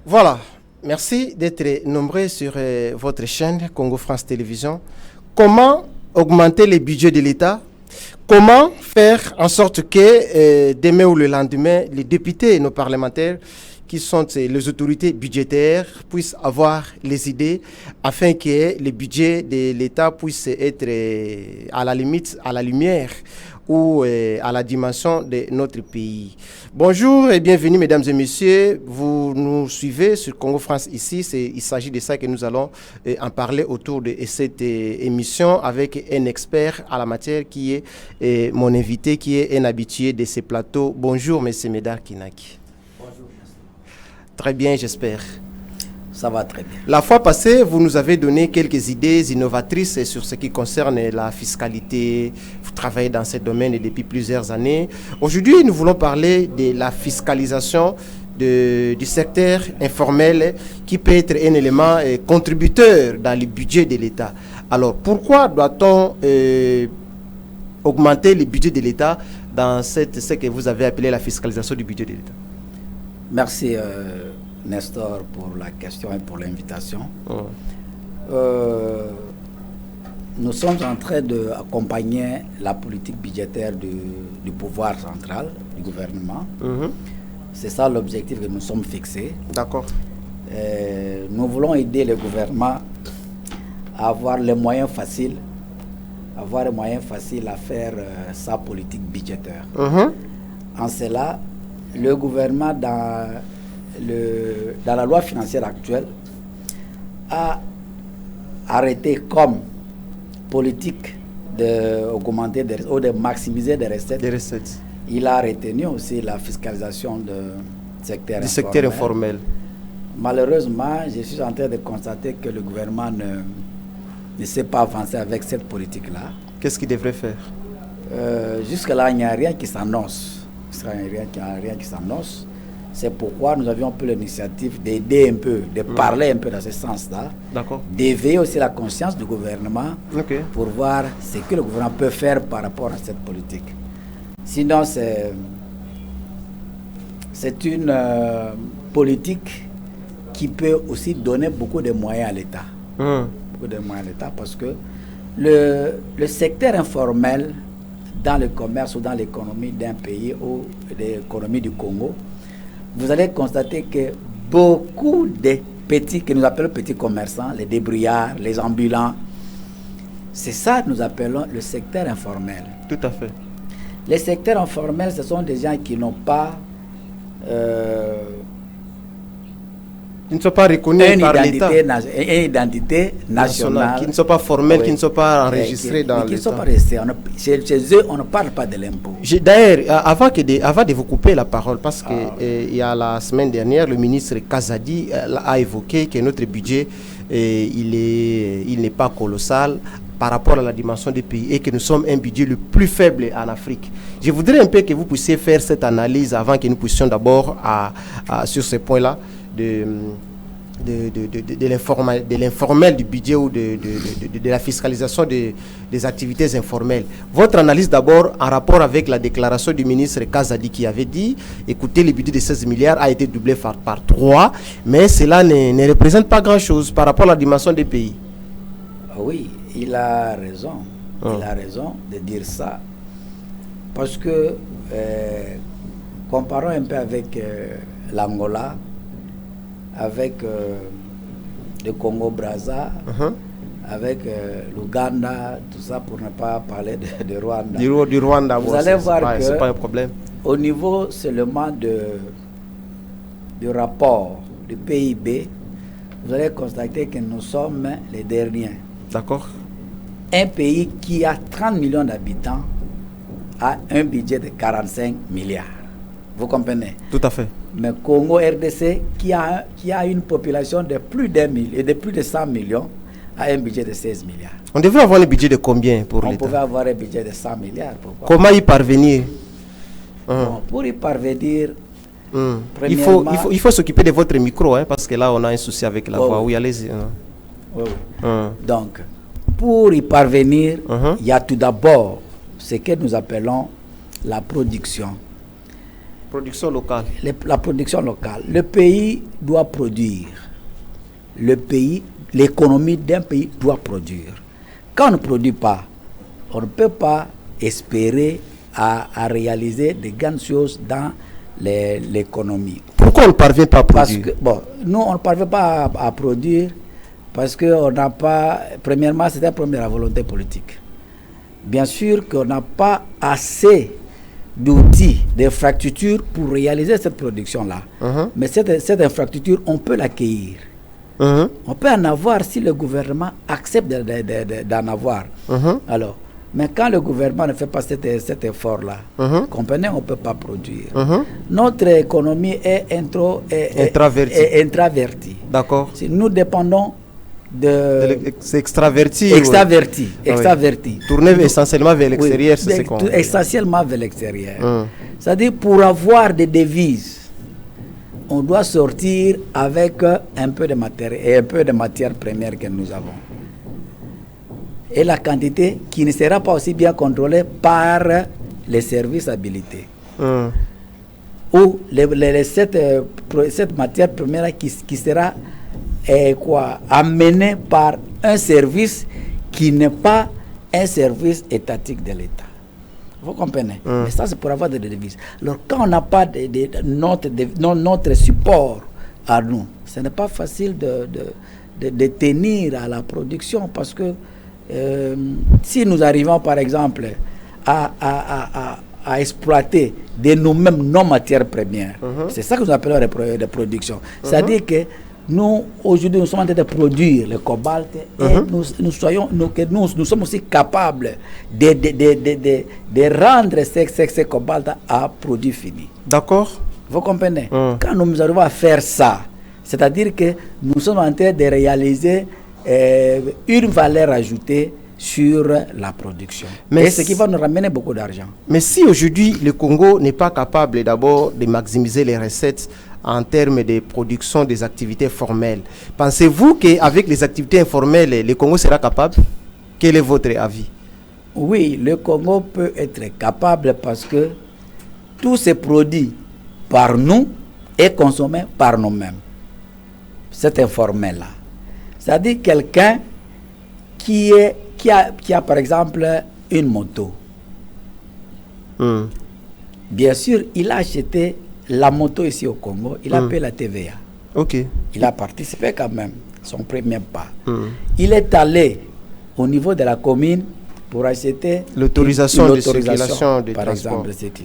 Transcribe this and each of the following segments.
Voilà, merci d'être nombreux sur votre chaîne Congo France Télévision. Comment augmenter les budgets de l'État? Comment faire en sorte que demain ou le lendemain, les députés et nos parlementaires, qui sont les autorités budgétaires, puissent avoir les idées afin que les budgets de l'État puissent être à la limite, à la lumière ou à la dimension de notre pays. Bonjour et bienvenue mesdames et messieurs, vous nous suivez sur Congo France ici, il s'agit de ça que nous allons en parler autour de cette émission avec un expert à la matière qui est mon invité, qui est un habitué de ces plateaux. Bonjour monsieur Médard Kinaki. Bonjour. Très bien, j'espère. Ça va très bien. La fois passée, vous nous avez donné quelques idées innovatrices sur ce qui concerne la fiscalité. Vous travaillez dans ce domaine depuis plusieurs années. Aujourd'hui, nous voulons parler de la fiscalisation du secteur informel qui peut être un élément contributeur dans le budget de l'État. Alors, pourquoi doit-on augmenter le budget de l'État dans ce que vous avez appelé la fiscalisation du budget de l'État? Merci Nestor pour la question et pour l'invitation. Nous sommes en train d'accompagner la politique budgétaire du pouvoir central, du gouvernement. C'est ça l'objectif que nous sommes fixés. D'accord. Nous voulons aider le gouvernement à avoir les moyens faciles, à faire sa politique budgétaire. En cela, le gouvernement, dans la loi financière actuelle, a arrêté comme politique d'augmenter ou de maximiser des recettes. Il a retenu aussi la fiscalisation du secteur informel. Malheureusement, je suis en train de constater que le gouvernement ne sait pas avancer avec cette politique-là. Qu'est-ce qu'il devrait faire? Jusque-là, il n'y a rien qui s'annonce. C'est pourquoi nous avions un peu l'initiative d'aider un peu, de parler un peu dans ce sens-là, d'éveiller aussi la conscience du gouvernement pour voir ce que le gouvernement peut faire par rapport à cette politique. Sinon, c'est une politique qui peut aussi donner beaucoup de moyens à l'État. Beaucoup de moyens à l'État parce que le secteur informel dans le commerce ou dans l'économie d'un pays ou l'économie du Congo, vous allez constater que beaucoup de petits, que nous appelons petits commerçants, les débrouillards, les ambulants, c'est ça que nous appelons le secteur informel. Tout à fait. Les secteurs informels, ce sont des gens qui n'ont pas qui ne sont pas reconnus par l'État. Une identité nationale. Qui ne sont pas formels, qui ne sont pas enregistrés dans l'État. Qui ne sont pas restés. Chez eux, on ne parle pas de l'impôt. D'ailleurs, avant de vous couper la parole, parce que il y a la semaine dernière, le ministre Kazadi a évoqué que notre budget, il n'est pas colossal par rapport à la dimension des pays et que nous sommes un budget le plus faible en Afrique. Je voudrais un peu que vous puissiez faire cette analyse avant que nous puissions d'abord, sur ce point-là, de l'informel du budget ou de la fiscalisation des activités informelles. Votre analyse d'abord en rapport avec la déclaration du ministre Kazadi qui avait dit, écoutez, le budget de 16 milliards a été doublé par 3, mais cela ne représente pas grand-chose par rapport à la dimension des pays. Oui, il a raison. Il a raison de dire ça. Parce que, comparons un peu avec l'Angola, avec le Congo-Brazza, avec l'Ouganda, tout ça pour ne pas parler de Rwanda. Du Rwanda, vous allez voir que c'est pas un problème. Au niveau seulement du rapport du PIB, vous allez constater que nous sommes les derniers. D'accord. Un pays qui a 30 millions d'habitants a un budget de 45 milliards. Vous comprenez? Tout à fait. Mais Congo RDC, qui a une population de plus de 100 millions, a un budget de 16 milliards. On devrait avoir un budget de combien pour l'État? On pouvait avoir un budget de 100 milliards. Pourquoi? Comment y parvenir? Bon, pour y parvenir, il faut s'occuper de votre micro, parce que là, on a un souci avec la voix. Oui, allez-y. Donc, pour y parvenir, il y a tout d'abord ce que nous appelons la production. Production locale. La production locale. Le pays doit produire. L'économie d'un pays doit produire. Quand on ne produit pas, on ne peut pas espérer à réaliser de grandes choses dans l'économie. Pourquoi on ne parvient pas à produire? Parce que, nous, on ne parvient pas à produire parce qu'on n'a pas, premièrement, c'est un problème de la volonté politique. Bien sûr qu'on n'a pas assez d'outils, d'infrastructures pour réaliser cette production-là. Mais cette infrastructure, on peut l'accueillir. On peut en avoir si le gouvernement accepte d'en avoir. Alors, mais quand le gouvernement ne fait pas cet effort-là, comprenez, on ne peut pas produire. Notre économie est intravertie. D'accord. Nous dépendons c'est extraverti. Extraverti. Tourner essentiellement vers l'extérieur, c'est ce qu'on dit. Essentiellement vers l'extérieur. C'est-à-dire, pour avoir des devises, on doit sortir avec un peu de matériel et un peu de matière première que nous avons. Et la quantité qui ne sera pas aussi bien contrôlée par les services habilités. Ou cette matière première qui sera amenée par un service qui n'est pas un service étatique de l'État. Vous comprenez? Mais ça, c'est pour avoir des devises. Alors, quand on n'a pas notre support à nous, ce n'est pas facile de tenir à la production parce que si nous arrivons, par exemple, à exploiter de nous-mêmes nos matières premières, c'est ça que nous appelons de production. C'est-à-dire que nous, aujourd'hui, nous sommes en train de produire le cobalt et nous sommes aussi capables de rendre ces cobalt à produits finis. D'accord. Vous comprenez? Quand nous arrivons à faire ça, c'est-à-dire que nous sommes en train de réaliser une valeur ajoutée sur la production. Et ce qui va nous ramener beaucoup d'argent. Mais si aujourd'hui le Congo n'est pas capable d'abord de maximiser les recettes en termes de production des activités formelles, pensez-vous qu'avec les activités informelles, le Congo sera capable? Quel est votre avis? Oui, le Congo peut être capable parce que tout se produit par nous et consommé par nous-mêmes. C'est informel-là. C'est-à-dire quelqu'un qui a par exemple une moto. Bien sûr, il a acheté la moto ici au Congo, il a payé la TVA. Il a participé quand même, son premier pas. Il est allé au niveau de la commune pour acheter l'autorisation de circulation de par transport. exemple.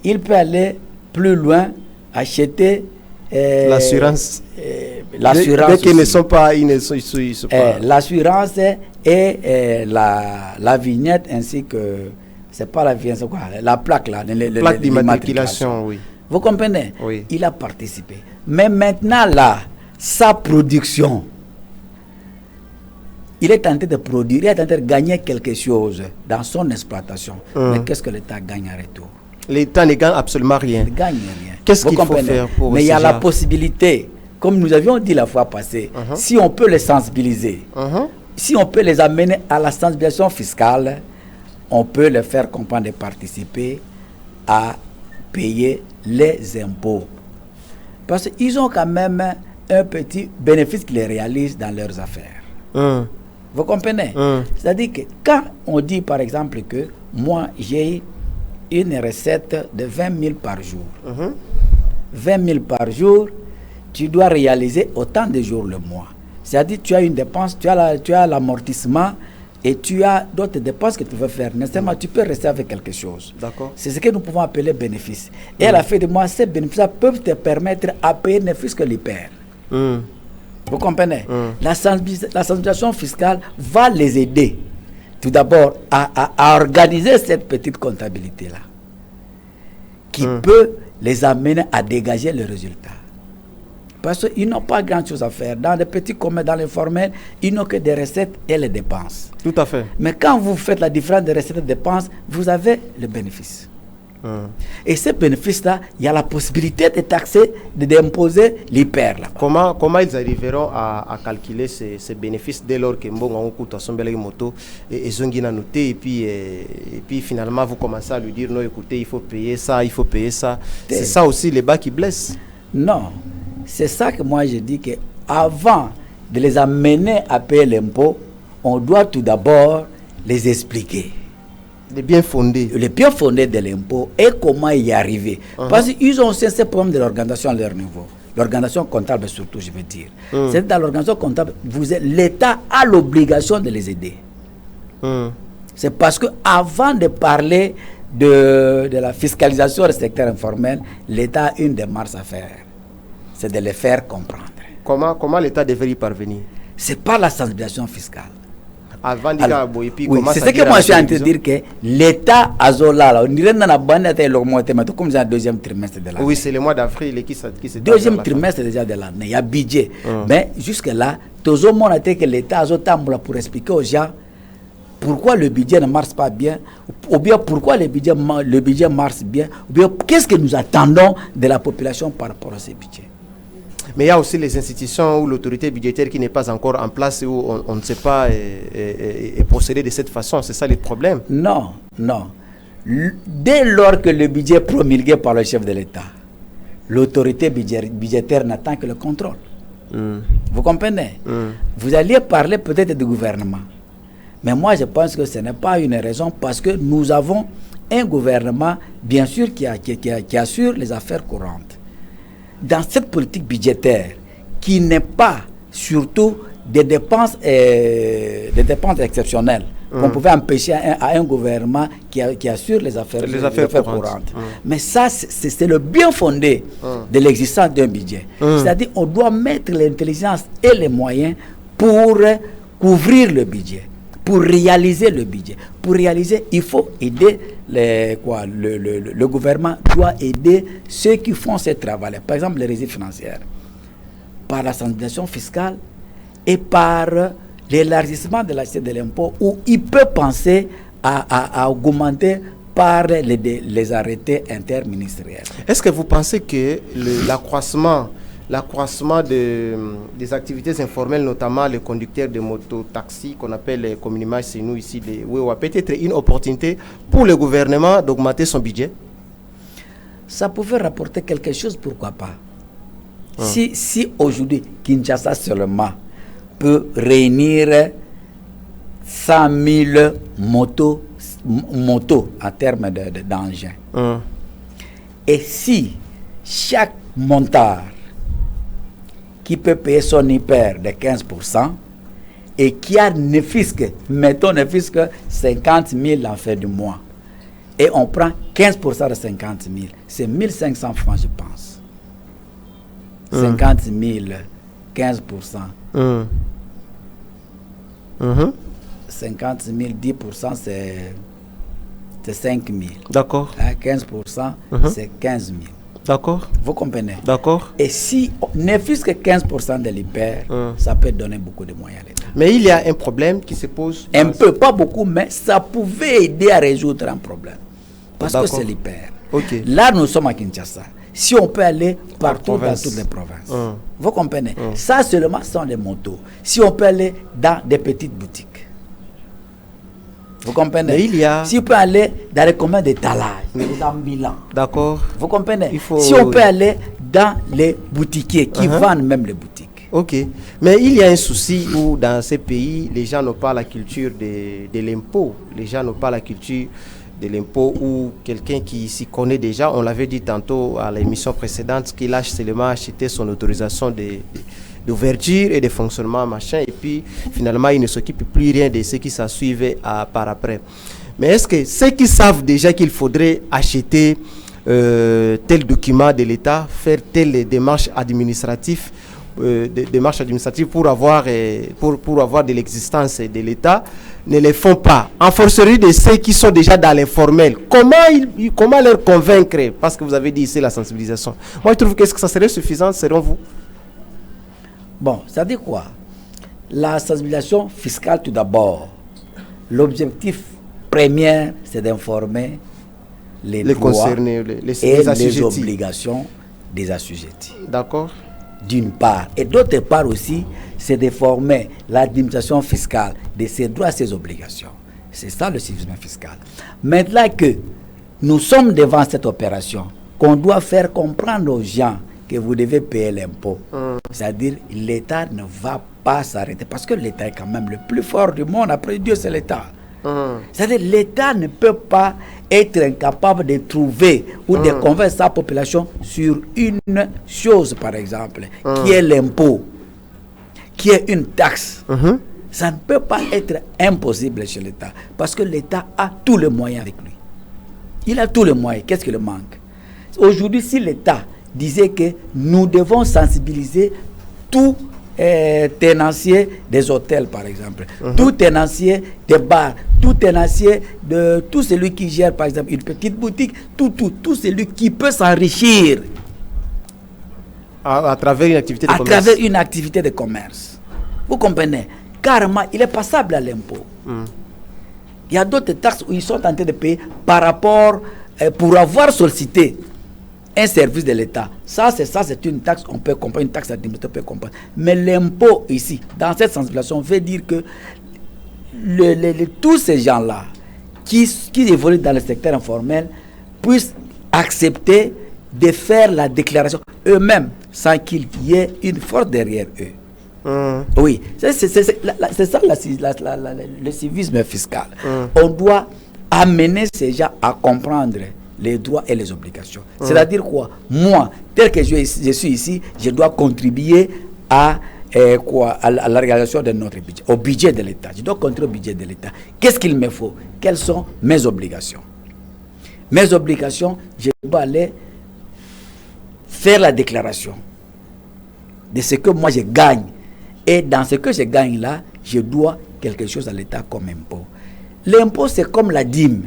Il peut aller plus loin, acheter l'assurance. L'assurance qu'ils ne sont pas, l'assurance et la vignette ainsi que c'est pas la vignette, c'est quoi, la plaque là, plaque d'immatriculation, oui. Vous comprenez? Oui. Il a participé. Mais maintenant là, sa production, il est tenté de produire, il est tenté de gagner quelque chose dans son exploitation. Mais qu'est-ce que l'État gagne en retour? L'État ne gagne absolument rien. Il ne gagne rien. Qu'est-ce qu'il faut faire pour Mais il y a la possibilité, comme nous avions dit la fois passée, si on peut les sensibiliser, si on peut les amener à la sensibilisation fiscale, on peut les faire comprendre et participer à payer les impôts. Parce qu'ils ont quand même un petit bénéfice qu'ils réalisent dans leurs affaires. Vous comprenez? C'est-à-dire que quand on dit par exemple que moi j'ai une recette de 20 000 par jour. 20 000 par jour, tu dois réaliser autant de jours le mois. C'est-à-dire tu as une dépense, tu as l'amortissement et tu as d'autres dépenses que tu veux faire. Nécessairement, tu peux rester avec quelque chose. C'est ce que nous pouvons appeler bénéfice. Et à la fin de mois, ces bénéfices peuvent te permettre à payer ne fût-ce que l'hyper. Vous comprenez? La sensibilisation fiscale va les aider tout d'abord à organiser cette petite comptabilité-là qui peut les amener à dégager le résultat. Parce qu'ils n'ont pas grand-chose à faire. Dans les petits commerces, dans l'informel, ils n'ont que des recettes et les dépenses. Tout à fait. Mais quand vous faites la différence des recettes et des dépenses, vous avez le bénéfice. Et ces bénéfices-là, il y a la possibilité de taxer, d'imposer l'hyper. Comment ils arriveront à calculer ces bénéfices dès lors que Mbongo Kuta Sombele Moto et Zongina noté et puis finalement vous commencez à lui dire non, écoutez, il faut payer ça, il faut payer ça. C'est ça aussi les bas qui blessent. Non, c'est ça que moi je dis que avant de les amener à payer l'impôt, on doit tout d'abord les expliquer. Les bien fondés. Les bien fondés de l'impôt et comment y arriver. Parce qu'ils ont aussi ce problème de l'organisation à leur niveau. L'organisation comptable surtout, je veux dire. C'est dans l'organisation comptable, l'État a l'obligation de les aider. C'est parce que avant de parler de la fiscalisation du secteur informel, l'État a une démarche à faire. C'est de les faire comprendre. Comment l'État devrait y parvenir? C'est pas la sensibilisation fiscale. Alors, oui, c'est ce que moi je suis en train de dire que l'État a zola, on dirait dans la bande comme c'est le deuxième trimestre de l'année. Oui, c'est le mois d'avril qui se deuxième trimestre déjà de l'année, il y a budget. Mais jusque là, tout le monde a dit que l'État a zola pour expliquer aux gens pourquoi le budget ne marche pas bien, ou bien pourquoi le budget marche bien, ou bien qu'est-ce que nous attendons de la population par rapport à ce budget. Mais il y a aussi les institutions ou l'autorité budgétaire qui n'est pas encore en place et où on ne sait pas procéder de cette façon. C'est ça le problème. Non. Dès lors que le budget est promulgué par le chef de l'État, l'autorité budgétaire n'attend que le contrôle. Vous comprenez? Vous alliez parler peut-être du gouvernement. Mais moi, je pense que ce n'est pas une raison parce que nous avons un gouvernement, bien sûr, qui assure les affaires courantes. Dans cette politique budgétaire, qui n'est pas surtout des dépenses exceptionnelles, qu'on pouvait empêcher à un gouvernement qui assure les affaires courantes. Mais ça, c'est le bien fondé de l'existence d'un budget. C'est-à-dire qu'on doit mettre l'intelligence et les moyens pour couvrir le budget. Pour réaliser le budget. Pour réaliser, il faut aider le gouvernement doit aider ceux qui font ce travail. Par exemple, les régies financières. Par la sensibilisation fiscale et par l'élargissement de l'assiette de l'impôt où il peut penser à augmenter par les arrêtés interministériels. Est-ce que vous pensez que l'accroissement des activités informelles, notamment les conducteurs de moto-taxi, qu'on appelle communément chez nous ici, les WEWA, peut-être une opportunité pour le gouvernement d'augmenter son budget? Ça pouvait rapporter quelque chose, pourquoi pas? Si aujourd'hui, Kinshasa seulement peut réunir 100 000 motos en termes d'engins, et si chaque montard qui peut payer son hyper de 15% et qui a ne fût-ce que 50 000 en fin du mois, et on prend 15% de 50 000, c'est 1 500 francs, je pense. 50 000, 15%. 50 000, 10%, c'est 5 000. D'accord. 15%, c'est 15 000. D'accord. Vous comprenez? D'accord. Et si ne fût-ce que 15% de l'hyper, ça peut donner beaucoup de moyens à l'État. Mais il y a un problème qui se pose. Un peu, pas beaucoup, mais ça pouvait aider à résoudre un problème. Parce que c'est l'hyper. Okay. Là, nous sommes à Kinshasa. Si on peut aller partout dans toutes les provinces. Vous comprenez? Ça seulement sont les motos. Si on peut aller dans des petites boutiques. Vous comprenez? Mais il y a... Si on peut aller dans les communs d'étalage, les ambulants. D'accord. Vous comprenez? Si on peut aller dans les boutiquiers qui vendent même les boutiques. Ok. Mais il y a un souci où dans ces pays, les gens n'ont pas la culture de l'impôt. Les gens n'ont pas la culture de l'impôt ou quelqu'un qui s'y connaît déjà. On l'avait dit tantôt à l'émission précédente qu'il a seulement acheté son autorisation d'ouverture et de fonctionnement, machin, et puis finalement il ne s'occupe plus rien de ce qui s'ensuivait par après. Mais est-ce que ceux qui savent déjà qu'il faudrait acheter tel document de l'État, faire telle démarche administrative, pour avoir de l'existence de l'État, ne les font pas, en forcerie de ceux qui sont déjà dans l'informel? Comment leur convaincre? Parce que vous avez dit ici la sensibilisation. Moi je trouve que ça serait suffisant selon vous. Bon, ça dit quoi? La sensibilisation fiscale tout d'abord. L'objectif premier, c'est d'informer les droits concernés, et les les obligations des assujettis. D'accord. D'une part. Et d'autre part aussi, c'est de former l'administration fiscale de ses droits et ses obligations. C'est ça le civisme fiscal. Maintenant que nous sommes devant cette opération, qu'on doit faire comprendre aux gens que vous devez payer l'impôt. C'est-à-dire, l'État ne va pas s'arrêter. Parce que l'État est quand même le plus fort du monde. Après Dieu, c'est l'État. C'est-à-dire, l'État ne peut pas être incapable de trouver ou de convaincre sa population sur une chose, par exemple, qui est l'impôt, qui est une taxe. Ça ne peut pas être impossible chez l'État. Parce que l'État a tous les moyens avec lui. Il a tous les moyens. Qu'est-ce qui le manque? Aujourd'hui, si l'État disait que nous devons sensibiliser tout tenancier des hôtels, par exemple, tout tenancier des bars, tout tenancier de tout celui qui gère, par exemple, une petite boutique, tout celui qui peut s'enrichir à travers une activité de commerce. À travers une activité de commerce. Vous comprenez? Carrément, il est passable à l'impôt. Il y a d'autres taxes où ils sont tentés de payer par rapport, pour avoir sollicité un service de l'État. Ça, c'est une taxe, on peut comprendre, une taxe administrative, on peut comprendre. Mais l'impôt ici, dans cette sensibilisation, veut dire que tous ces gens-là qui évoluent dans le secteur informel puissent accepter de faire la déclaration eux-mêmes sans qu'il y ait une force derrière eux. Oui, c'est ça le civisme fiscal. On doit amener ces gens à comprendre les droits et les obligations. C'est-à-dire quoi? Moi, tel que je suis ici, je dois contribuer à la réalisation de notre budget, au budget de l'État. Je dois contribuer au budget de l'État. Qu'est-ce qu'il me faut? Quelles sont mes obligations? Mes obligations, je dois aller faire la déclaration de ce que moi je gagne. Et dans ce que je gagne là, je dois quelque chose à l'État comme impôt. L'impôt, c'est comme la dîme.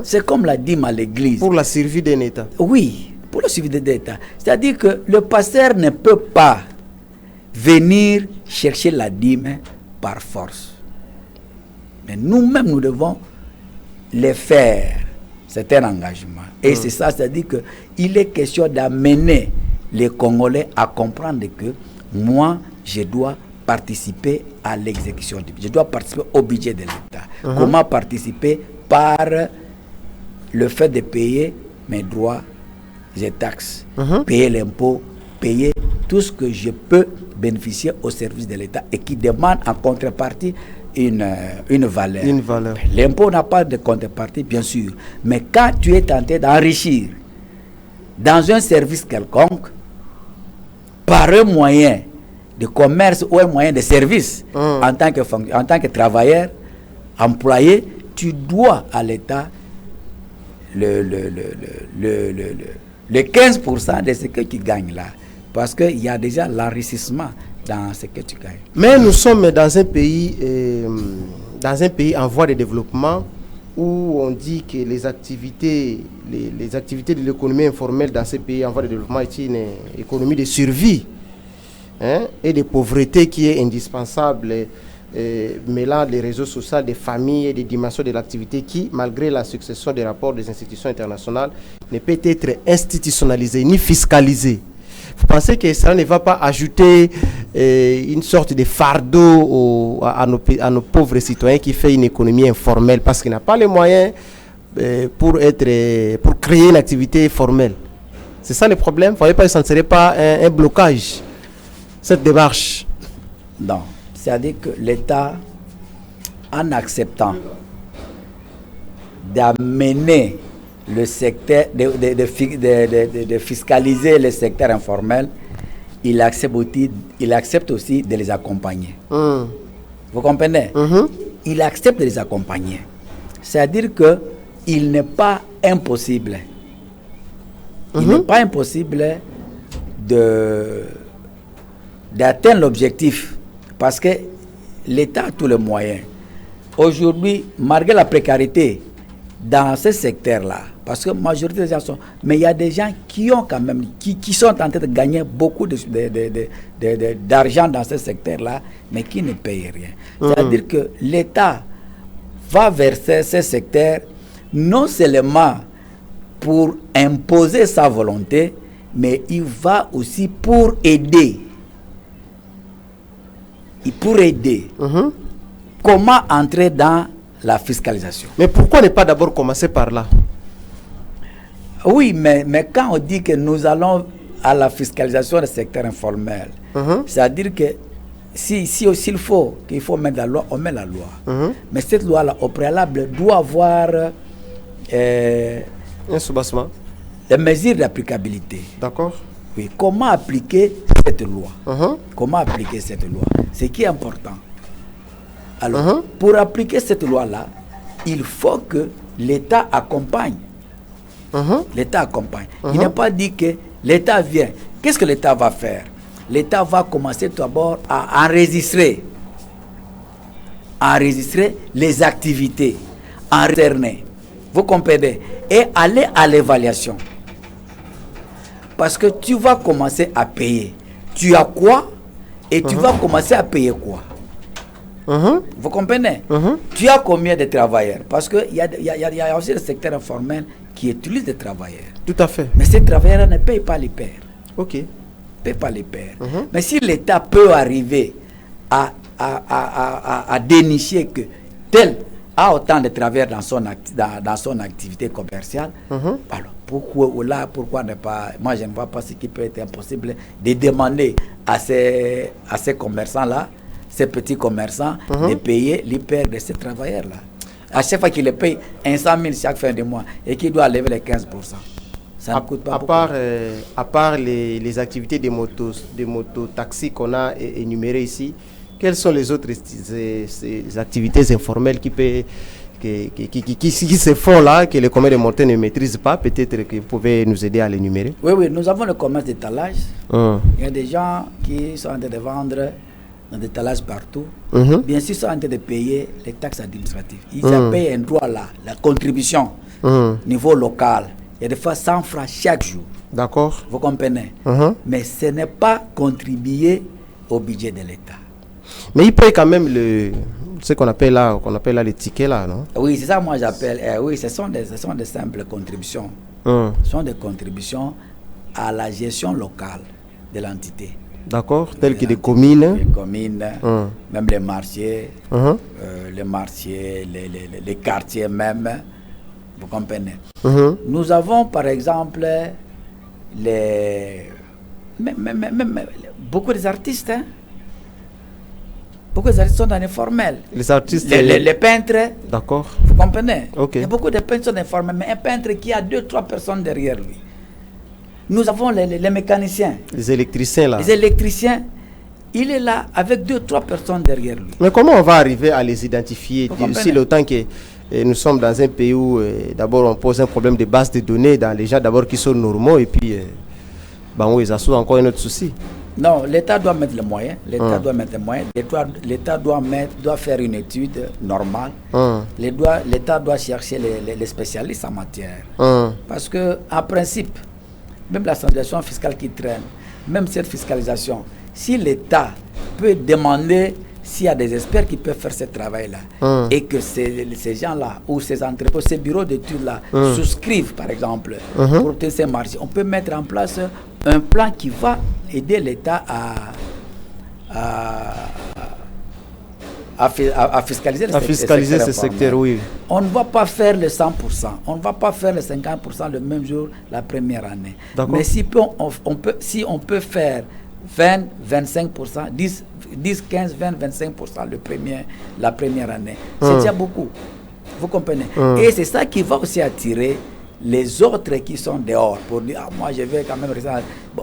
C'est comme la dîme à l'église. Pour la survie d'un État. Oui, pour la survie d'un État. C'est-à-dire que le pasteur ne peut pas venir chercher la dîme par force. Mais nous-mêmes, nous devons les faire. C'est un engagement. Et c'est ça, c'est-à-dire qu'il est question d'amener les Congolais à comprendre que moi, je dois participer à l'exécution du budget. Je dois participer au budget de l'État. Comment participer? Par le fait de payer mes droits et taxes, payer l'impôt, payer tout ce que je peux bénéficier au service de l'État et qui demande en contrepartie une valeur. L'impôt n'a pas de contrepartie, bien sûr, mais quand tu es tenté d'enrichir dans un service quelconque, par un moyen de commerce ou un moyen de service, en tant que travailleur, employé, tu dois à l'État le 15% de ce que tu gagnes là. Parce qu'il y a déjà l'enrichissement dans ce que tu gagnes. Mais nous sommes dans un pays en voie de développement où on dit que les activités de l'économie informelle dans ces pays en voie de développement est une économie de survie, et de pauvreté qui est indispensable, mêlant les réseaux sociaux, des familles et des dimensions de l'activité qui, malgré la succession des rapports des institutions internationales, ne peut être institutionnalisée ni fiscalisée. Vous pensez que ça ne va pas ajouter une sorte de fardeau à nos pauvres citoyens qui fait une économie informelle parce qu'il n'a pas les moyens pour créer une activité formelle? C'est ça le problème. Vous ne voyez pas que ça ne serait pas un blocage, cette démarche? Non. C'est-à-dire que l'État, en acceptant d'amener le secteur, de fiscaliser le secteur informel, il accepte aussi de les accompagner. Vous comprenez? Il accepte de les accompagner. C'est-à-dire qu'il n'est pas impossible. Il n'est pas impossible d'atteindre l'objectif. Parce que l'État a tous les moyens. Aujourd'hui, malgré la précarité dans ce secteur-là, parce que la majorité des gens sont... Mais il y a des gens qui ont quand même... qui sont en train de gagner beaucoup d'argent dans ce secteur-là, mais qui ne payent rien. C'est-à-dire que l'État va verser ce secteur non seulement pour imposer sa volonté, mais il va aussi pour aider. Et pour aider. Comment entrer dans la fiscalisation? Mais pourquoi ne pas d'abord commencer par là? Oui, mais quand on dit que nous allons à la fiscalisation du secteur informel, c'est-à-dire que s'il faut qu'il faut mettre la loi, on met la loi. Mais cette loi-là, au préalable, doit avoir un soubassement. Des mesures d'applicabilité. D'accord. Oui, comment appliquer cette loi? Comment appliquer cette loi? Ce qui est important. Alors, pour appliquer cette loi-là, il faut que l'État accompagne. L'État accompagne. Il n'est pas dit que l'État vient. Qu'est-ce que l'État va faire? L'État va commencer d'abord à enregistrer les activités, enregistrer. Vous comprenez? Et aller à l'évaluation. Parce que tu vas commencer à payer. Tu as quoi? Et tu vas commencer à payer quoi? Vous comprenez? Tu as combien de travailleurs? Parce qu'il y a aussi le secteur informel qui utilise des travailleurs. Tout à fait. Mais ces travailleurs ne payent pas les pairs. Ok. Ne payent pas les pairs. Mais si l'État peut arriver à dénicher que tel a autant de travailleurs dans son activité commerciale, alors pourquoi ne pas... Moi, je ne vois pas ce qui peut être impossible de demander à ces commerçants-là, ces petits commerçants, de payer les pairs de ces travailleurs-là. À chaque fois qu'ils les payent 100 000 chaque fin de mois et qu'ils doivent lever les 15%. Ça ne coûte pas beaucoup. À part les activités des mototaxis qu'on a énumérées ici, quelles sont les autres ces activités informelles qui se font là, que les commerces de montagne ne maîtrisent pas? Peut-être que vous pouvez nous aider à l'énumérer. Oui, nous avons le commerce d'étalage. Il y a des gens qui sont en train de vendre dans des étalages partout. Bien sûr, ils sont en train de payer les taxes administratives. Ils payent un droit là, la contribution niveau local. Il y a des fois 100 francs chaque jour. D'accord. Vous comprenez? Mais ce n'est pas contribuer au budget de l'État. Mais ils payent quand même ce qu'on appelle là les tickets là, non? Oui, c'est ça moi j'appelle. Oui, ce sont des simples contributions. Ce sont des contributions à la gestion locale de l'entité. D'accord, telles que des communes. Les communes, même les marchés, les quartiers même. Vous comprenez? Nous avons par exemple beaucoup d'artistes. Beaucoup d'artistes sont dans l'informel. Les artistes. Les peintres. D'accord. Vous comprenez? Okay. Il y a beaucoup de peintres sont informels, mais un peintre qui a 2-3 personnes derrière lui. Nous avons les mécaniciens. Les électriciens là. Les électriciens, il est là avec 2-3 personnes derrière lui. Mais comment on va arriver à les identifier si le temps que nous sommes dans un pays où d'abord on pose un problème de base de données dans les gens d'abord qui sont normaux et puis oui, ça soulève encore un autre souci. Non, l'État doit mettre les moyens. L'État doit mettre les moyens. L'État doit faire une étude normale. L'État doit chercher les spécialistes en matière. Parce que, en principe, même la centralisation fiscale qui traîne, même cette fiscalisation, si l'État peut demander s'il y a des experts qui peuvent faire ce travail-là et que ces gens-là ou ces entreprises, ces bureaux d'études-là souscrivent, par exemple, pour obtenir ces marchés, on peut mettre en place un plan qui va aider l'État à fiscaliser ce secteur, oui. On ne va pas faire le 100%, on ne va pas faire le 50% le même jour la première année. Mais si on peut faire 20, 25%, 10, 15, 20, 25% la première année, c'est déjà beaucoup. Vous comprenez? Et c'est ça qui va aussi attirer les autres qui sont dehors pour dire moi je vais quand même rester.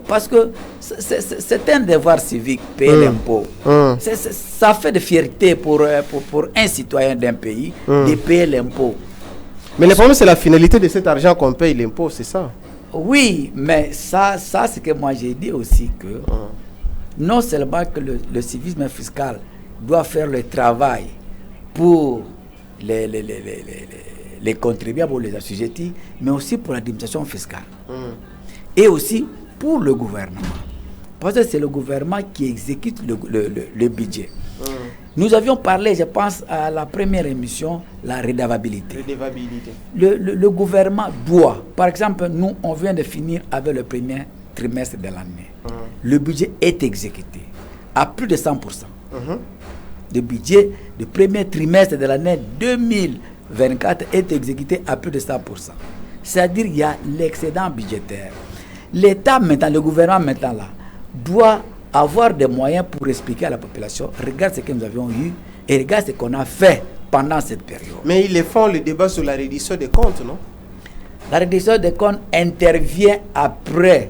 Parce que c'est un devoir civique, payer l'impôt. Ça fait de fierté pour un citoyen d'un pays de payer l'impôt. Mais le problème c'est la finalité de cet argent qu'on paye l'impôt, c'est ça? Oui, mais ça c'est que moi j'ai dit aussi que non seulement que le civisme fiscal doit faire le travail pour les contribuables ou les assujettis, mais aussi pour l'administration fiscale. Et aussi pour le gouvernement. Parce que c'est le gouvernement qui exécute le budget. Nous avions parlé, je pense, à la première émission, la redevabilité. Le gouvernement doit, par exemple, nous, on vient de finir avec le premier trimestre de l'année. Le budget est exécuté à plus de 100%. Le budget du premier trimestre de l'année 2024 est exécuté à plus de 100%. C'est-à-dire qu'il y a l'excédent budgétaire. L'État maintenant, le gouvernement maintenant là, doit avoir des moyens pour expliquer à la population, regarde ce que nous avions eu et regarde ce qu'on a fait pendant cette période. Mais ils font le débat sur la reddition des comptes, non? La reddition des comptes intervient après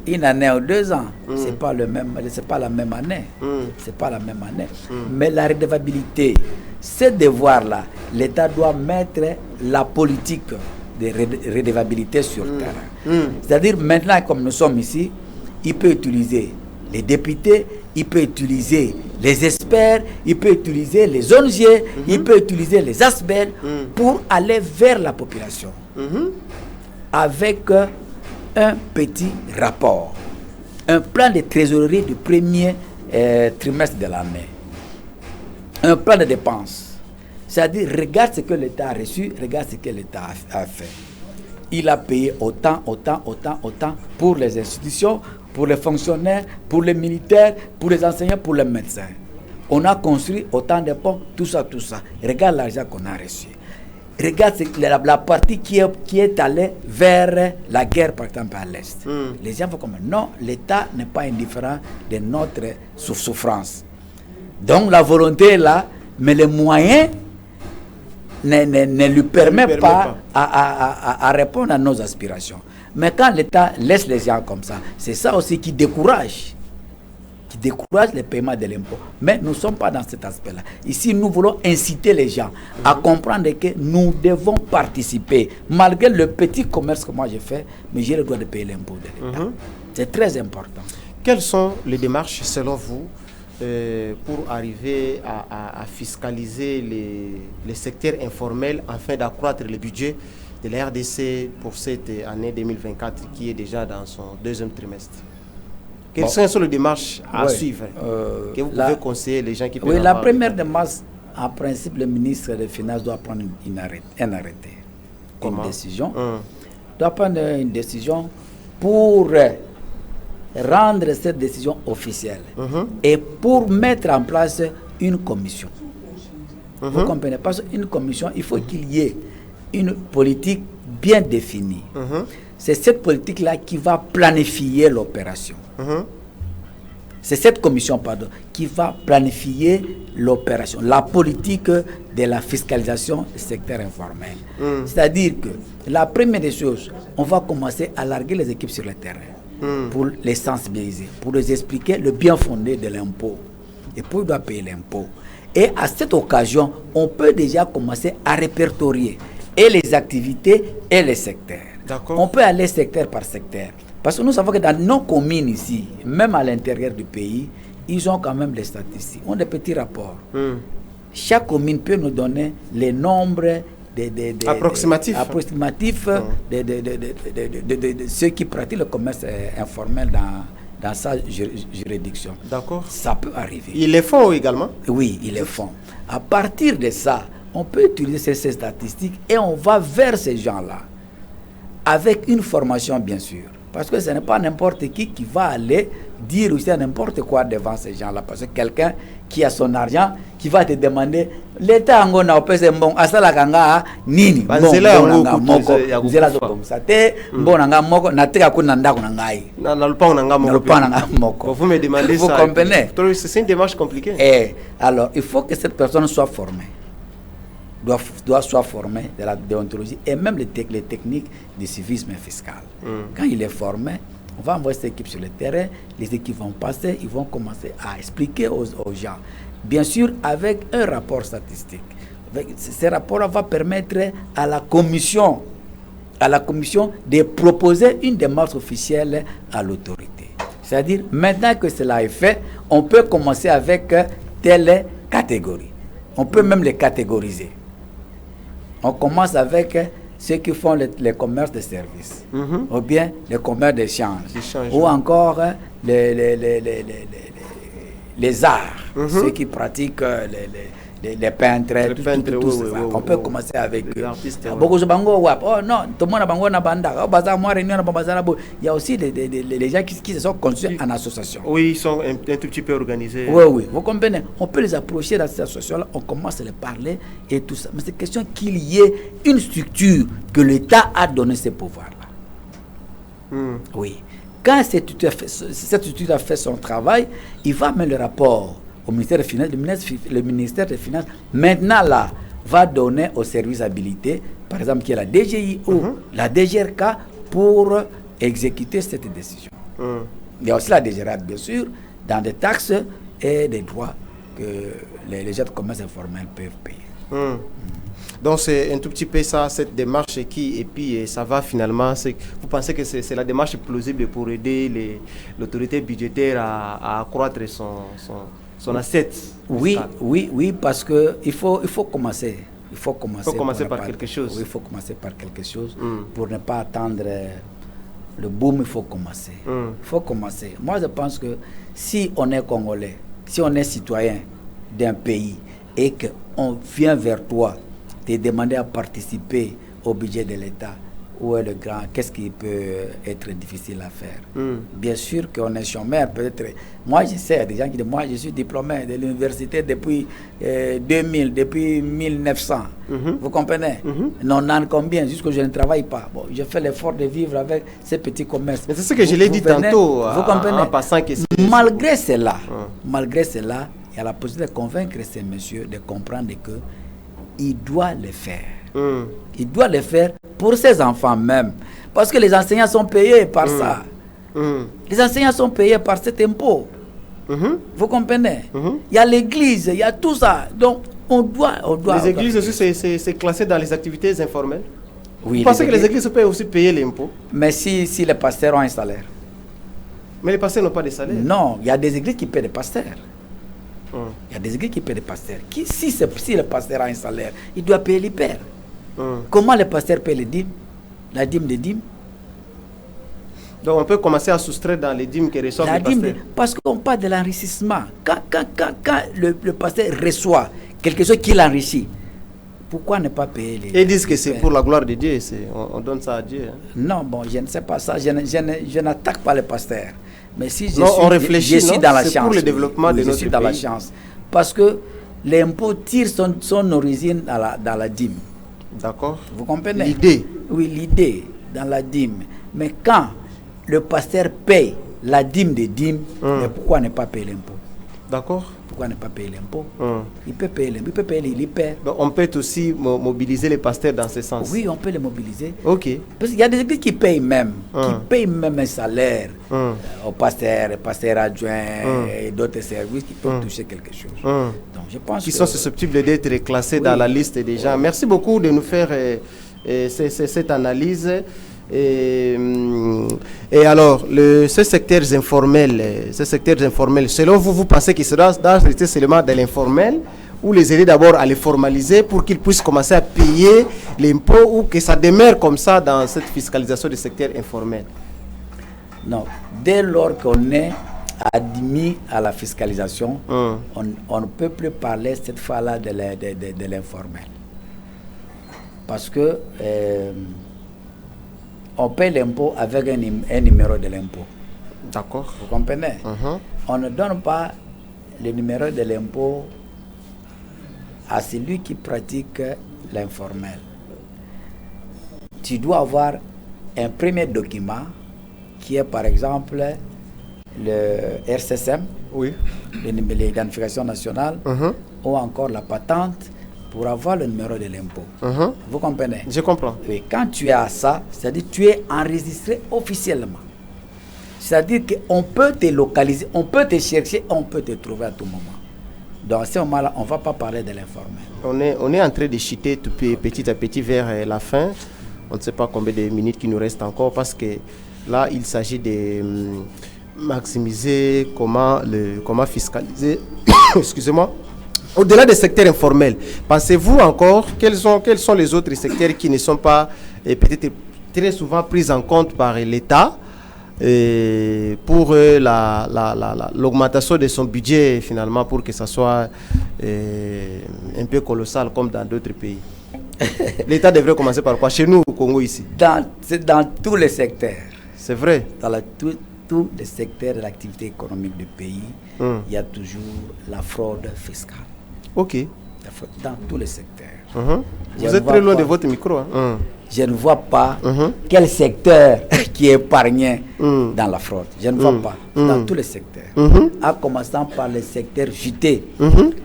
une année ou 2 ans. C'est pas la même année. C'est pas la même année. Mais la redevabilité, ce devoir-là, l'État doit mettre la politique de redevabilité sur terrain. C'est-à-dire maintenant, comme nous sommes ici, il peut utiliser les députés, il peut utiliser les experts, il peut utiliser les ONG, il peut utiliser les ASBEL pour aller vers la population avec un petit rapport, un plan de trésorerie du premier trimestre de l'année, un plan de dépenses. C'est-à-dire, regarde ce que l'État a reçu, regarde ce que l'État a fait. Il a payé autant pour les institutions, pour les fonctionnaires, pour les militaires, pour les enseignants, pour les médecins. On a construit autant de ponts, tout ça. Regarde l'argent qu'on a reçu. Regarde la partie qui est allée vers la guerre, par exemple, à l'Est. Les gens font comme non, l'État n'est pas indifférent de notre souffrance. Donc la volonté est là, mais les moyens ne lui permettent pas à répondre à nos aspirations. Mais quand l'État laisse les gens comme ça, c'est ça aussi qui décourage le paiement de l'impôt. Mais nous ne sommes pas dans cet aspect-là. Ici, nous voulons inciter les gens à comprendre que nous devons participer. Malgré le petit commerce que moi j'ai fait, mais j'ai le droit de payer l'impôt de l'État. C'est très important. Quelles sont les démarches, selon vous, pour arriver à fiscaliser les secteurs informels afin d'accroître le budget de la RDC pour cette année 2024 qui est déjà dans son 2e trimestre? Quelles sont les démarches à suivre que vous pouvez conseiller les gens qui peuvent la première démarche, en principe, le ministre des Finances doit prendre un arrêté. Comment? Une décision. Doit prendre une décision pour rendre cette décision officielle et pour mettre en place une commission. Vous comprenez? Parce qu'une commission, il faut qu'il y ait une politique bien définie. C'est cette politique-là qui va planifier l'opération. C'est cette commission, qui va planifier l'opération, la politique de la fiscalisation du secteur informel. C'est-à-dire que la première des choses, on va commencer à larguer les équipes sur le terrain pour les sensibiliser, pour les expliquer le bien fondé de l'impôt et pour ils doivent payer l'impôt. Et à cette occasion, on peut déjà commencer à répertorier et les activités et les secteurs. On peut aller secteur par secteur. Parce que nous savons que dans nos communes ici, même à l'intérieur du pays, ils ont quand même des statistiques. On a des petits rapports. Chaque commune peut nous donner les nombres approximatifs de ceux qui pratiquent le commerce informel dans sa juridiction. D'accord. Ça peut arriver. Ils les font également? Oui, ils les font. À partir de ça, on peut utiliser ces statistiques et on va vers ces gens-là avec une formation, bien sûr. Parce que ce n'est pas n'importe qui va aller dire aussi n'importe quoi devant ces gens-là. Parce que quelqu'un qui a son argent, qui va te demander l'État a un peu bon, asala kanga nini bon nanga moko zela zo ça te bon nanga moko na te akuna ndako nanga na lupango nanga moko. Vous me demandez ça. Vous comprenez? C'est une démarche compliquée. Alors, il faut que cette personne soit formée. Doit soit formé de la déontologie et même les techniques du civisme fiscal. Quand il est formé, on va envoyer cette équipe sur le terrain, les équipes vont passer, ils vont commencer à expliquer aux gens. Bien sûr, avec un rapport statistique. Ce rapport va permettre à la commission de proposer une démarche officielle à l'autorité. C'est-à-dire, maintenant que cela est fait, on peut commencer avec telle catégorie. On peut même les catégoriser. On commence avec ceux qui font les commerces de services, ou bien les commerces d'échange, ou encore les arts, ceux qui pratiquent les peintres, tout ça. On peut commencer avec les artistes. Oh non, tout le monde a bango na banda. Il y a aussi les gens qui se sont constitués en association. Oui, ils sont un tout petit peu organisés. Oui, vous comprenez. On peut les approcher dans cette association-là, on commence à les parler et tout ça. Mais c'est question qu'il y ait une structure que l'État a donné ces pouvoirs-là. Oui. Quand cette structure a fait son travail, il va mettre le rapport au ministère des Finances. Le ministère des Finances, maintenant là, va donner au service habilité, par exemple, qui est la DGI ou la DGRK, pour exécuter cette décision. Il y a aussi la DGRAT, bien sûr, dans des taxes et des droits que les gens de commerce informel peuvent payer. Donc c'est un tout petit peu ça, cette démarche et puis ça va finalement. Vous pensez que c'est la démarche plausible pour aider l'autorité budgétaire à accroître son assiette? Oui, parce que il faut commencer. Il faut commencer par quelque chose. Oui, il faut commencer par quelque chose pour ne pas attendre le boom. Il faut commencer. Moi, je pense que si on est Congolais, si on est citoyen d'un pays et qu'on vient vers toi te demander à participer au budget de l'État, où est le grand, qu'est-ce qui peut être difficile à faire? Bien sûr qu'on est chômeur, peut-être. Moi, je sais, des gens qui disent, moi, je suis diplômé de l'université depuis 2000, depuis 1900. Vous comprenez? Non, combien, jusqu'à je ne travaille pas. Bon, je fais l'effort de vivre avec ces petits commerces. Mais c'est ce que je l'ai dit tantôt, vous comprenez? En passant que malgré cela, il y a la possibilité de convaincre ces messieurs de comprendre que il doit le faire. Il doit le faire pour ses enfants même. Parce que les enseignants sont payés par ça. Les enseignants sont payés par cet impôt. Vous comprenez? Il y a l'église, il y a tout ça. Donc, on doit les églises aussi, c'est classé dans les activités informelles? Oui. Vous pensez que les églises peuvent aussi payer l'impôt? Mais si les pasteurs ont un salaire. Mais les pasteurs n'ont pas de salaire? Non, il y a des églises qui paient des pasteurs. Il y a des églises qui paient des pasteurs. Si le pasteur a un salaire, il doit payer les pères. Comment le pasteur paye les dîmes? La dîme des dîmes? Donc on peut commencer à soustraire dans les dîmes que reçoivent les pasteurs. Parce qu'on parle de l'enrichissement. Quand le pasteur reçoit quelque chose qui l'enrichit, pourquoi ne pas payer les... Ils disent que c'est pour la gloire de Dieu, on donne ça à Dieu. Non, bon, je ne sais pas ça. Je n'attaque pas le pasteur. Mais si on réfléchit, je suis dans la chance. C'est pour le développement de notre pays. Je suis dans la chance. Parce que l'impôt tire son origine dans la dîme. D'accord. Vous comprenez? L'idée. Oui, l'idée dans la dîme. Mais quand le pasteur paye la dîme des dîmes, mais pourquoi ne pas payer l'impôt? D'accord. Pourquoi ne pas payer l'impôt? Il peut payer l'impôt, il peut payer l'IPER. Donc on peut aussi mobiliser les pasteurs dans ce sens. Oui, on peut les mobiliser. Ok. Parce qu'il y a des églises qui payent même, un salaire aux pasteurs adjoints et d'autres services qui peuvent toucher quelque chose. Donc je pense qui sont susceptibles d'être classés dans la liste des gens. Merci beaucoup de nous faire cette analyse. Et alors, ces secteurs informels, selon vous, vous pensez qu'ils doivent rester seulement dans l'informel ou les aider d'abord à les formaliser pour qu'ils puissent commencer à payer l'impôt ou que ça demeure comme ça dans cette fiscalisation des secteurs informels? Non, dès lors qu'on est admis à la fiscalisation, on ne peut plus parler cette fois-là de l'informel. Parce que on paie l'impôt avec un numéro de l'impôt. D'accord. Vous comprenez? On ne donne pas le numéro de l'impôt à celui qui pratique l'informel. Tu dois avoir un premier document qui est par exemple le RCSM, oui, l'identification nationale, ou encore la patente, pour avoir le numéro de l'impôt. Vous comprenez? Je comprends. Oui, quand tu as ça, c'est-à-dire que tu es enregistré officiellement. C'est-à-dire qu'on peut te localiser, on peut te chercher, on peut te trouver à tout moment. Donc à ce moment-là, on ne va pas parler de l'informel. On est en train de chuter petit à petit vers la fin. On ne sait pas combien de minutes qui nous restent encore parce que là, il s'agit de maximiser comment fiscaliser. Excusez-moi. Au-delà des secteurs informels, pensez-vous encore quels sont les autres secteurs qui ne sont pas peut-être très souvent pris en compte par l'État pour l'augmentation de son budget finalement pour que ça soit un peu colossal comme dans d'autres pays. L'État devrait commencer par quoi? Chez nous, au Congo, ici? C'est dans tous les secteurs. C'est vrai. Dans tous les secteurs de l'activité économique du pays, il y a toujours la fraude fiscale. Ok. Dans tous les secteurs. Vous êtes très loin de votre micro. Hein? Je ne vois pas quel secteur qui est épargné dans la fraude. Je ne vois pas. Dans tous les secteurs. En commençant par les secteurs jutés,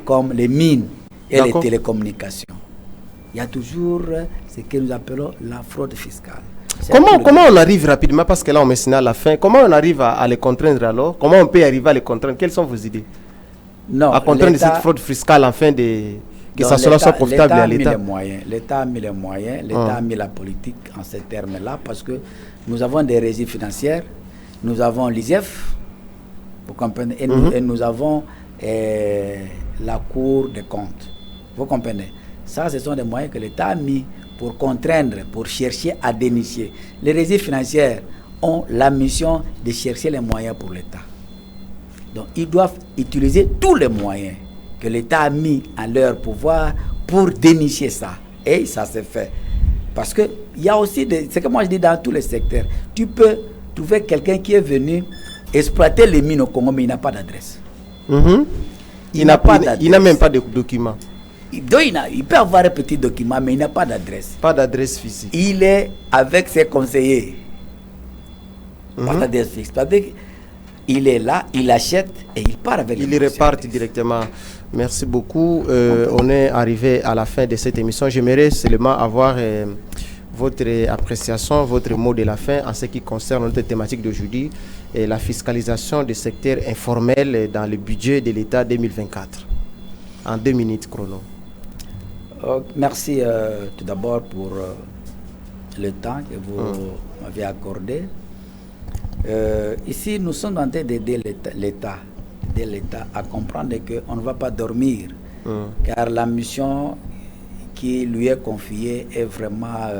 comme les mines et les télécommunications. Il y a toujours ce que nous appelons la fraude fiscale. Comment on arrive rapidement, parce que là on me signale à la fin, comment on arrive à les contraindre alors? Comment on peut arriver à les contraindre? Quelles sont vos idées? Non, à contraindre cette fraude fiscale afin que ça soit profitable à l'État. L'État a mis les moyens, l'État a mis la politique en ces termes-là, parce que nous avons des régies financières, nous avons l'ISEF, vous comprenez, et nous avons la Cour des comptes. Vous comprenez? Ça, ce sont des moyens que l'État a mis pour contraindre, pour chercher à dénicher. Les régies financières ont la mission de chercher les moyens pour l'État. Donc, ils doivent utiliser tous les moyens que l'État a mis à leur pouvoir pour dénicher ça. Et ça s'est fait. Parce qu'il y a aussi, c'est que moi je dis dans tous les secteurs, tu peux trouver quelqu'un qui est venu exploiter les mines au Congo, mais il n'a pas d'adresse. Il n'a même pas de document. Il peut avoir un petit document, mais il n'a pas d'adresse. Pas d'adresse physique. Il est avec ses conseillers. Pas d'adresse fixe. Il est là, il achète et il part avec. Il repart directement. Merci beaucoup. On est arrivé à la fin de cette émission. J'aimerais seulement avoir votre appréciation, votre mot de la fin en ce qui concerne notre thématique d'aujourd'hui, la fiscalisation des secteurs informels dans le budget de l'État 2024. En 2 minutes chrono. Merci tout d'abord pour le temps que vous m'avez accordé. Ici, nous sommes en train d'aider l'État à comprendre qu'on ne va pas dormir, car la mission qui lui est confiée est vraiment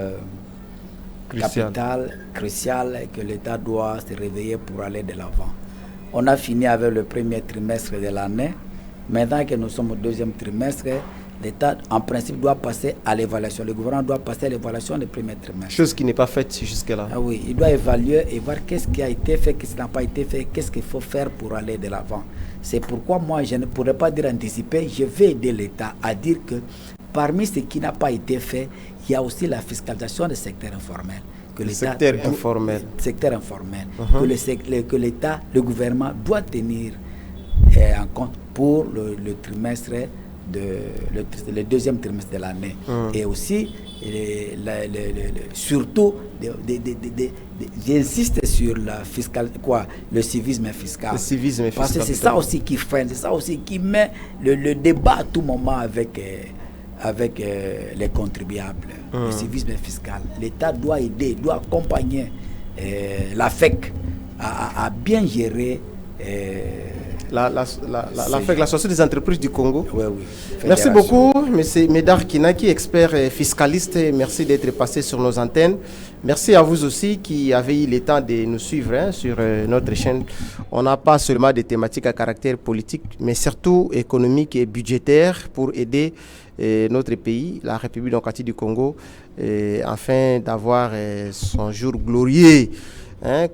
capitale, cruciale, et que l'État doit se réveiller pour aller de l'avant. On a fini avec le premier trimestre de l'année. Maintenant que nous sommes au 2e trimestre, l'État, en principe, doit passer à l'évaluation. Le gouvernement doit passer à l'évaluation du premier trimestre. Chose qui n'est pas faite jusque-là. Ah oui, il doit évaluer et voir qu'est-ce qui a été fait, qu'est-ce qui n'a pas été fait, qu'est-ce qu'il faut faire pour aller de l'avant. C'est pourquoi moi, je ne pourrais pas dire anticiper, je vais aider l'État à dire que parmi ce qui n'a pas été fait, il y a aussi la fiscalisation des secteurs informels. Que le secteur informel. Que l'État, le gouvernement doit tenir en compte pour le trimestre, le 2e trimestre de l'année. Et aussi, surtout, j'insiste sur le civisme fiscal. Parce que c'est ça aussi qui freine, c'est ça aussi qui met le débat à tout moment avec les contribuables. Le civisme fiscal. L'État doit aider, doit accompagner la FEC à bien gérer la Société des entreprises du Congo. Oui. Merci beaucoup, M. Médard Kinaki, expert fiscaliste. Merci d'être passé sur nos antennes. Merci à vous aussi qui avez eu le temps de nous suivre sur notre chaîne. On n'a pas seulement des thématiques à caractère politique, mais surtout économique et budgétaire pour aider notre pays, la République démocratique du Congo, afin d'avoir son jour glorieux.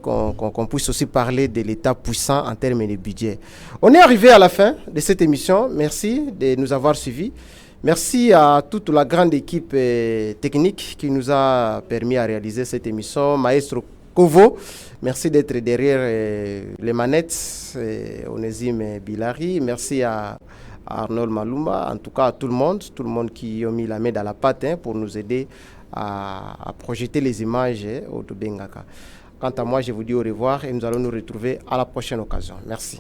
Qu'on puisse aussi parler de l'État puissant en termes de budget. On est arrivé à la fin de cette émission. Merci de nous avoir suivis. Merci à toute la grande équipe technique qui nous a permis à réaliser cette émission. Maestro Kovo, merci d'être derrière les manettes. Onésime Bilari, merci à Arnold Malumba, en tout cas à tout le monde qui a mis la main dans la pâte pour nous aider à projeter les images au Tobengaka. Quant à moi, je vous dis au revoir et nous allons nous retrouver à la prochaine occasion. Merci.